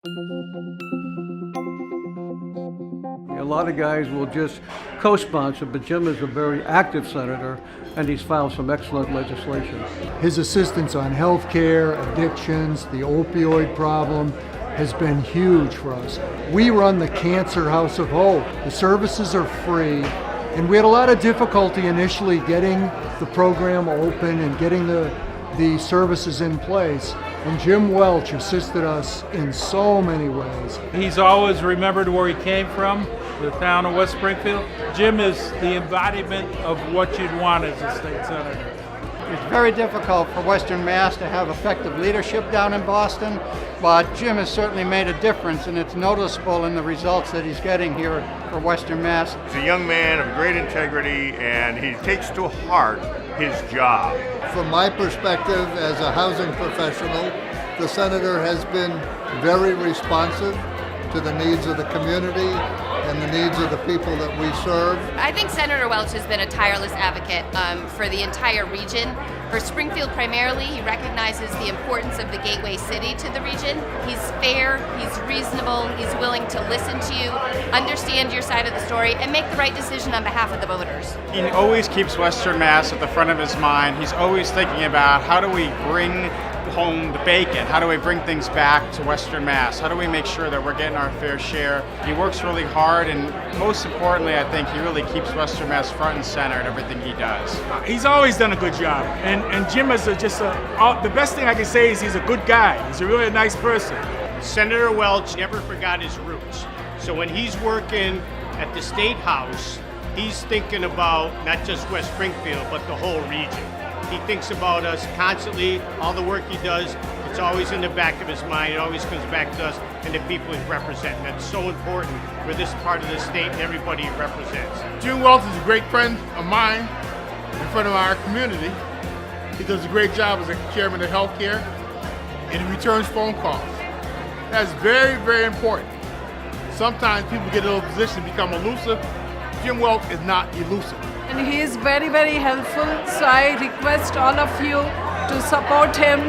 A lot of guys will just co-sponsor, but Jim is a very active senator, and he's filed some excellent legislation. His assistance on health care, addictions, the opioid problem has been huge for us. We run the Cancer House of Hope. The services are free, and we had a lot of difficulty initially getting the program open and getting the services in place. And Jim Welch assisted us in so many ways. He's always remembered where he came from, the town of West Springfield. Jim is the embodiment of what you'd want as a state senator. It's very difficult for Western Mass to have effective leadership down in Boston, but Jim has certainly made a difference, and it's noticeable in the results that he's getting here for Western Mass. He's a young man of great integrity, and he takes to heart his job. From my perspective as a housing professional, the senator has been very responsive to the needs of the community and the needs of the people that we serve. I think Senator Welch has been a tireless advocate for the entire region. For Springfield primarily, he recognizes the importance of the gateway city to the region. He's fair, he's reasonable, he's willing to listen to you, understand your side of the story, and make the right decision on behalf of the voters. He always keeps Western Mass at the front of his mind. He's always thinking about how do we bring home the bacon? How do we bring things back to Western Mass? How do we make sure that we're getting our fair share? He works really hard, and most importantly, I think he really keeps Western Mass front and center in everything he does. He's always done a good job, and Jim is the best thing I can say is he's a good guy. He's a really nice person. Senator Welch never forgot his roots. So when he's working at the State House, he's thinking about not just West Springfield, but the whole region. He thinks about us constantly. All the work he does, it's always in the back of his mind. It always comes back to us and the people he represents. That's so important for this part of the state and everybody he represents. Jim Welch is a great friend of mine, in front of our community. He does a great job as a chairman of healthcare, and he returns phone calls. That's very, very important. Sometimes people get in a position to become elusive. Jim Welch is not elusive. And he is very, very helpful, so I request all of you to support him.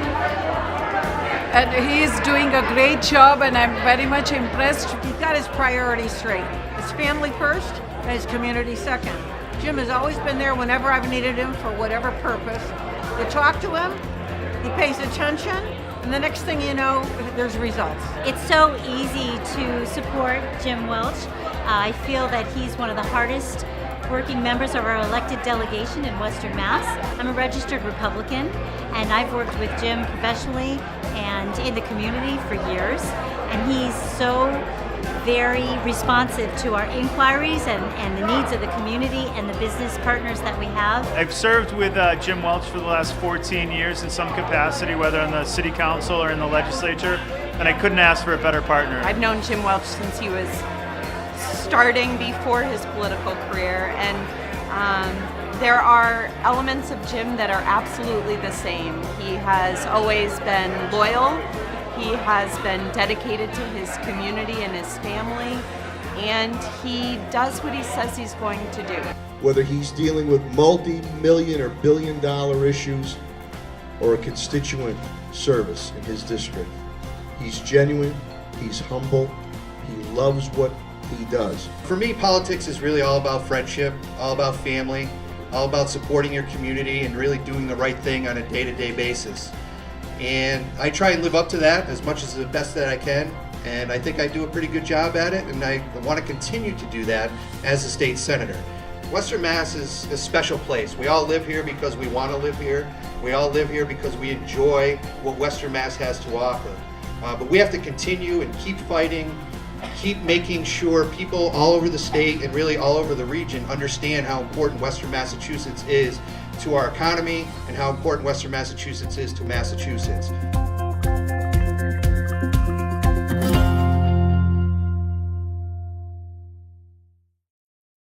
And he is doing a great job, and I'm very much impressed. He's got his priorities straight. His family first and his community second. Jim has always been there whenever I've needed him for whatever purpose. You talk to him, he pays attention, and the next thing you know, there's results. It's so easy to support Jim Welch. I feel that he's one of the hardest working members of our elected delegation in Western Mass. I'm a registered Republican, and I've worked with Jim professionally and in the community for years, and he's so very responsive to our inquiries and the needs of the community and the business partners that we have. I've served with Jim Welch for the last 14 years in some capacity, whether on the city council or in the legislature, and I couldn't ask for a better partner. I've known Jim Welch since he was starting before his political career, and there are elements of Jim that are absolutely the same. He has always been loyal, he has been dedicated to his community and his family, and he does what he says he's going to do. Whether he's dealing with multi-million or billion-dollar issues or a constituent service in his district, he's genuine, he's humble, he loves what he does. For me, politics is really all about friendship, all about family, all about supporting your community and really doing the right thing on a day-to-day basis. And I try and live up to that as much as the best that I can, and I think I do a pretty good job at it, and I want to continue to do that as a state senator. Western Mass is a special place. We all live here because we want to live here. We all live here because we enjoy what Western Mass has to offer. But we have to continue and keep fighting, keep making sure people all over the state and really all over the region understand how important Western Massachusetts is to our economy and how important Western Massachusetts is to Massachusetts.